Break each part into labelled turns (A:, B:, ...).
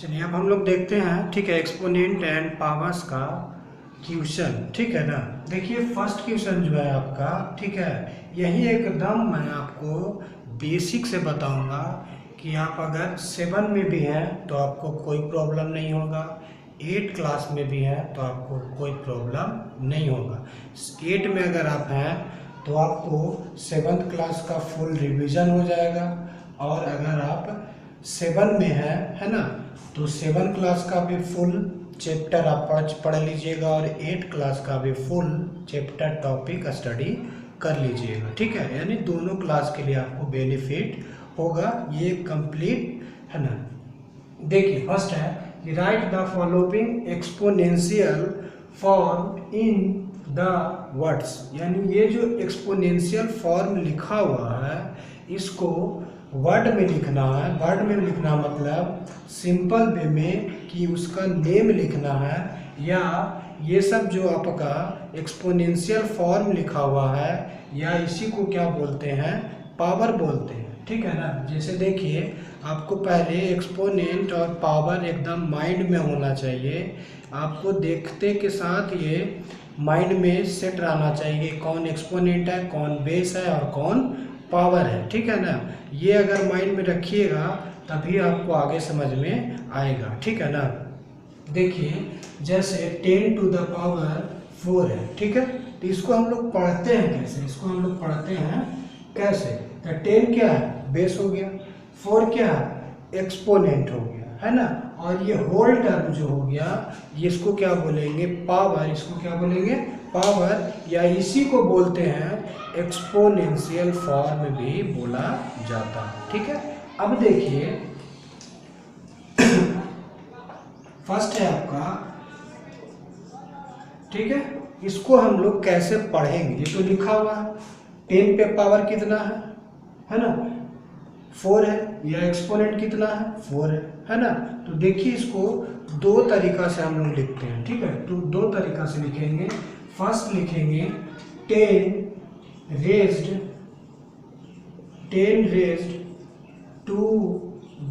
A: चलिए अब हम लोग देखते हैं, ठीक है, एक्सपोनेंट एंड पावर्स का क्वेश्चन, ठीक है ना। देखिए फर्स्ट क्वेश्चन जो है आपका, ठीक है, यही एकदम मैं आपको बेसिक से बताऊंगा कि आप अगर 7 में भी हैं तो आपको कोई प्रॉब्लम नहीं होगा, 8 क्लास में भी हैं तो आपको कोई प्रॉब्लम नहीं होगा। 8 में अगर आप हैं तो आपको 7th क्लास का फुल रिवीजन हो जाएगा, और अगर आप 7 में है ना, तो 7 क्लास का भी फुल चैप्टर आप पढ़ लीजिएगा और 8 क्लास का भी फुल चैप्टर टॉपिक स्टडी कर लीजिएगा, ठीक है। यानी दोनों क्लास के लिए आपको बेनिफिट होगा, ये कंप्लीट है ना। देखिए फर्स्ट है कि right the following exponential form in the words, यानी ये जो एक्सपोनेंशियल फॉर्म लिखा हुआ है इसको वर्ड में लिखना है। वर्ड में लिखना मतलब सिंपल वे में कि उसका नेम लिखना है, या ये सब जो आपका एक्सपोनेंशियल फॉर्म लिखा हुआ है या इसी को क्या बोलते हैं, पावर बोलते हैं, ठीक है ना। जैसे देखिए आपको पहले एक्सपोनेंट और पावर एकदम माइंड में होना चाहिए, आपको देखते के साथ ये माइंड में सेट रहना चाहिए कौन एक्सपोनेंट है, कौन बेस है और कौन पावर है, ठीक है ना। ये अगर माइंड में रखिएगा तभी आपको आगे समझ में आएगा, ठीक है ना। देखिए जैसे 10 टू द पावर 4 है, ठीक है, तो इसको हम लोग पढ़ते हैं कैसे, इसको हम लोग पढ़ते हैं कैसे, तो 10 क्या है, बेस हो गया, 4 क्या है, एक्सपोनेंट हो गया, है ना, और ये होल टर्म जो हो गया ये इसको क्या बोलेंगे, पावर, इसको क्या बोलेंगे, पावर, या इसी को बोलते हैं एक्सपोनेंशियल फॉर्म भी बोला जाता है, ठीक है। अब देखिए फर्स्ट है आपका, ठीक है, इसको हम लोग कैसे पढ़ेंगे, ये तो लिखा हुआ है 10 पे पावर कितना है ना, 4 है, या एक्सपोनेंट कितना है, 4 है ना। तो देखिए इसको दो तरीका से हम लोग लिखते हैं, ठीक है, तो दो तरीका से लिखेंगे। फर्स्ट लिखेंगे 10 रेज्ड टू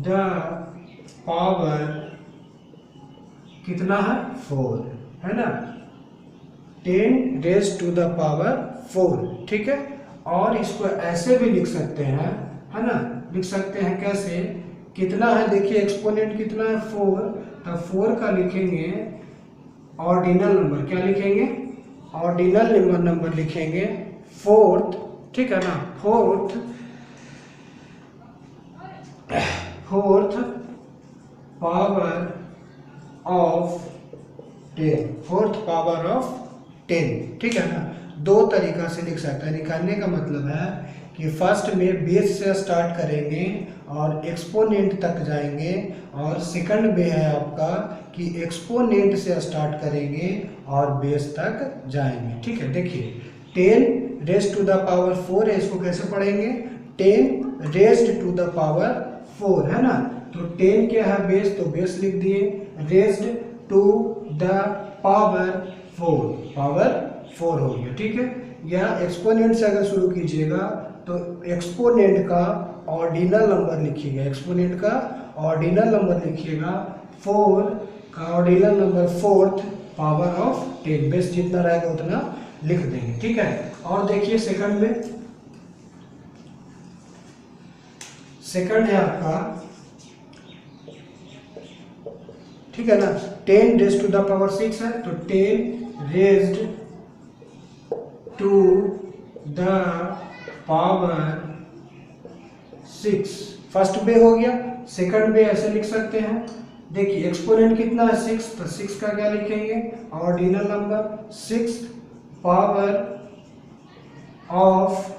A: द पावर कितना है, 4, है ना, 10 रेज्ड टू द पावर 4, ठीक है। और इसको ऐसे भी लिख सकते हैं, है ना, लिख सकते हैं कैसे, कितना है, देखिए एक्सपोनेंट कितना है, 4, तो 4 का लिखेंगे ऑर्डिनल नंबर, क्या लिखेंगे, ऑर्डिनल नंबर लिखेंगे 4th, ठीक है ना, 4th power of 10, 4th power of 10, ठीक है ना। दो तरीका से लिख सकते हैं, निकालने का मतलब है कि फर्स्ट में बेस से स्टार्ट करेंगे और एक्सपोनेंट तक जाएंगे, और सेकंड में है आपका कि एक्सपोनेंट से स्टार्ट करेंगे और बेस तक जाएंगे, ठीक है। देखिए 10 रेज्ड टू द पावर 4 है, इसको कैसे पढ़ेंगे, 10 रेज्ड टू द पावर 4, है ना, तो 10 क्या है, बेस, तो बेस लिख दिए, raised to the power 4, power 4 हो गया, ठीक है। या एक्सपोनेंट से अगर शुरू कीजिएगा तो एक्सपोनेंट का ऑर्डिनल नंबर लिखिएगा, एक्सपोनेंट का ऑर्डिनल नंबर लिखिएगा, 4 का ordinal number 4th power of 10, base जितना रहेगा उतना लिख देंगे, ठीक है। और देखिए सेकंड में, सेकंड है आपका, ठीक है ना, 10 रेज्ड टू द पावर 6 है, तो 10 raised to the power 6, first बे हो गया, सेकंड बे ऐसे लिख सकते हैं। देखिए एक्सपोनेंट कितना है, 6, तो 6 का क्या लिखेंगे, ordinal number 6 power of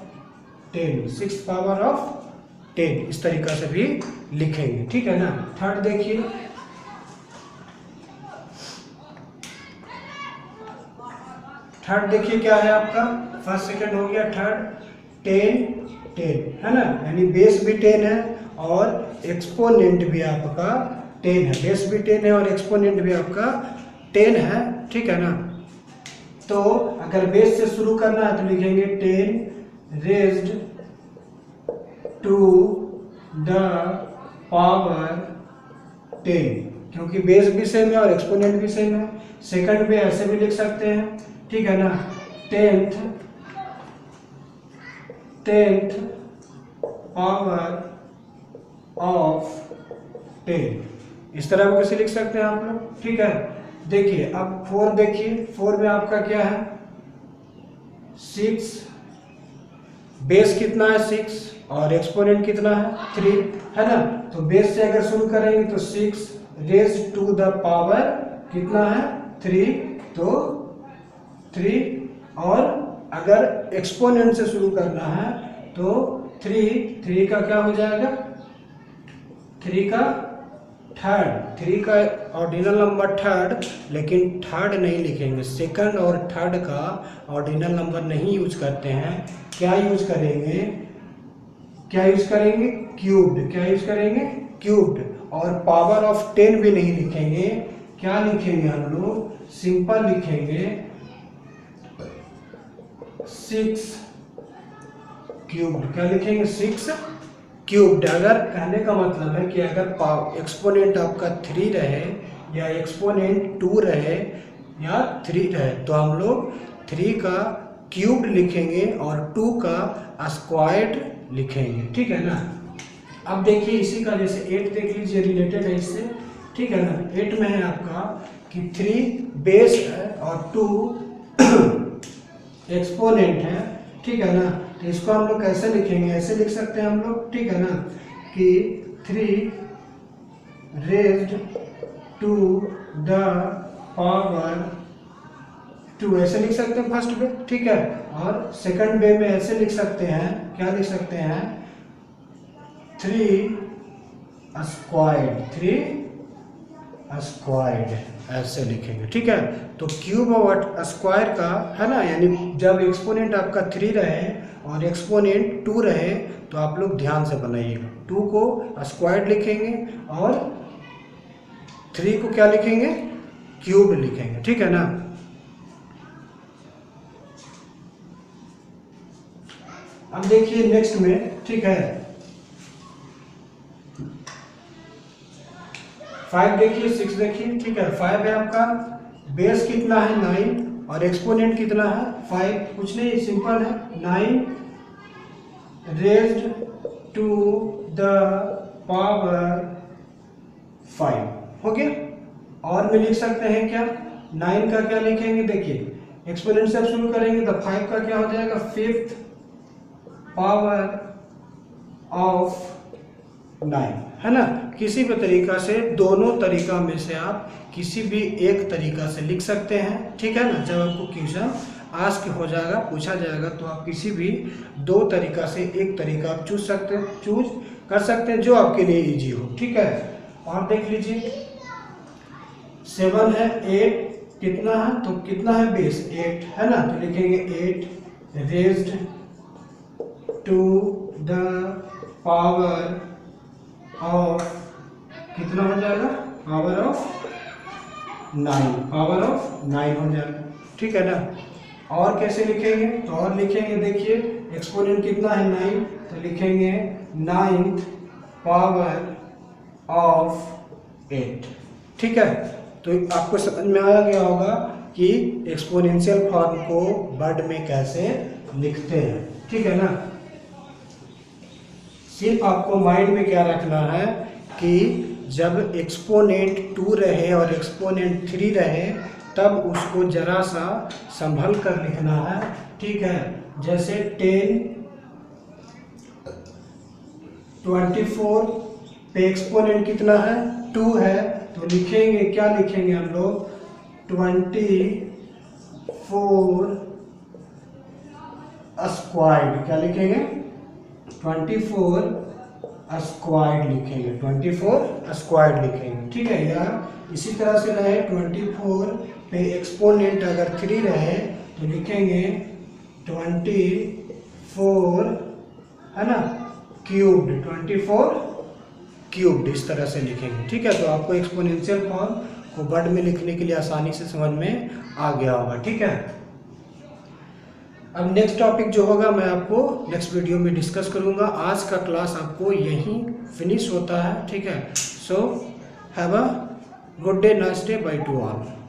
A: 10, 6 power of 10, इस तरीका से भी लिखेंगे, ठीक है ना। थर्ड देखिए, थर्ड देखिए क्या है आपका, फर्स्ट सेकंड हो गया, थर्ड 10 है ना, यानी बेस भी 10 है और एक्सपोनेंट भी आपका 10 है, बेस भी 10 है और एक्सपोनेंट भी आपका 10 है, ठीक है ना। तो अगर बेस से शुरू करना है तो लिखेंगे 10 रेज्ड टू द पावर 10, क्योंकि बेस भी सेम है और एक्सपोनेंट भी सेम है। सेकंड पे ऐसे भी लिख सकते हैं, ठीक है ना, टेंथ पावर ऑफ 10, इस तरह कैसे लिख सकते हैं आप लोग, ठीक है। देखिए अब 4 देखिए, 4 में आपका क्या है 6, बेस कितना है 6 और एक्सपोनेंट कितना है 3, है ना। तो बेस से अगर शुरू करेंगे तो 6 रेज टू द पावर कितना है 3, तो 3, और अगर एक्सपोनेंट से शुरू करना है तो 3 का क्या हो जाएगा, 3 का थर्ड, 3 का ऑर्डिनल नंबर थर्ड, लेकिन थर्ड नहीं लिखेंगे, सेकंड और थर्ड का ऑर्डिनल नंबर नहीं यूज करते हैं। क्या यूज करेंगे, क्यूब्ड, क्या यूज करेंगे क्यूब्ड। और पावर ऑफ 10 भी नहीं लिखेंगे, क्या लिखेंगे हम लोग, सिंपल लिखेंगे 6 क्यूब्ड। क्या लिखेंगे 6 क्यूब्ड। अगर कहने का मतलब है कि अगर एक्सपोनेंट आपका 3 रहे या एक्सपोनेंट 2 रहे या 3 रहे तो हम लोग 3 का क्यूब्ड लिखेंगे और 2 का स्क्वायर्ड लिखेंगे, ठीक है ना। अब देखिए इसी का जैसे 8 देख लीजिए, रिलेटेड है इससे, ठीक है ना। 8 में है आपका कि 3 बेस है और 2 एक्सपोनेंट है, ठीक है ना। तो इसको हम लोग कैसे लिखेंगे, ऐसे लिख सकते हैं हम लोग, ठीक है ना, कि 3 रेज्ड टू द पावर 2, ऐसे लिख सकते हैं फर्स्ट पे, ठीक है। और सेकंड वे में ऐसे लिख सकते हैं, क्या लिख सकते हैं 3 स्क्वायर्ड, ऐसे लिखेंगे, ठीक है। तो क्यूब और स्क्वायर का है ना, यानी जब एक्सपोनेंट आपका 3 रहे और एक्सपोनेंट 2 रहे तो आप लोग ध्यान से बनाइएगा, 2 को स्क्वायर्ड लिखेंगे और 3 को क्या लिखेंगे, क्यूब लिखेंगे, ठीक है ना। अब देखिए नेक्स्ट में, ठीक है 5 देखिए, 6 देखिए, ठीक है। 5 है आपका, बेस कितना है 9 और एक्सपोनेंट कितना है 5, कुछ नहीं सिंपल है 9 रेज्ड टू द पावर 5, हो गया। और में लिख सकते हैं क्या, 9 का क्या लिखेंगे, देखिए एक्सपोनेंट से शुरू करेंगे तो 5 का क्या हो जाएगा 5th पावर ऑफ 9, है ना। किसी भी तरीका से, दोनों तरीका में से आप किसी भी एक तरीका से लिख सकते हैं, ठीक है ना। जब आपको क्वेश्चन आस्क हो जाएगा, पूछा जाएगा, तो आप किसी भी 2 तरीका से एक तरीका आप चूज कर सकते हैं जो आपके लिए इजी हो, ठीक है। और देख लीजिए 7 है, 8 कितना है, तो कितना है बेस 8, है ना। तो लिखेंगे 8 raised to the power of कितना हो जाएगा, पावर ऑफ 9 हो जाएगा, ठीक है ना। और कैसे लिखेंगे, तो और लिखेंगे, देखिए एक्सपोनेंट कितना है 9, तो लिखेंगे 9th पावर ऑफ 8, ठीक है। तो आपको समझ में आ गया होगा कि एक्सपोनेंशियल फॉर्म को वर्ड में कैसे लिखते हैं, ठीक है ना। सिर्फ आपको माइंड में क्या रखना है कि जब एक्सपोनेंट 2 रहे और एक्सपोनेंट 3 रहे तब उसको जरा सा संभल कर लिखना है, ठीक है। जैसे 10 24 पे एक्सपोनेंट कितना है 2 है, तो लिखेंगे, क्या लिखेंगे हम लोग 24 स्क्वायर्ड, क्या लिखेंगे 24 स्क्वायर्ड लिखेंगे, 24 स्क्वायर्ड लिखेंगे, ठीक है। या इसी तरह से रहे 24 पे एक्सपोनेंट अगर 3 रहे तो लिखेंगे 24, है ना, क्यूब्ड, 24 क्यूब्ड, इस तरह से लिखेंगे, ठीक है। तो आपको एक्सपोनेंशियल फॉर्म को वर्ड में लिखने के लिए आसानी से समझ में आ गया होगा, ठीक है। अब नेक्स्ट टॉपिक जो होगा मैं आपको नेक्स्ट वीडियो में डिस्कस करूंगा। आज का क्लास आपको यहीं फिनिश होता है, ठीक है। So have a good day, nice day, by two all.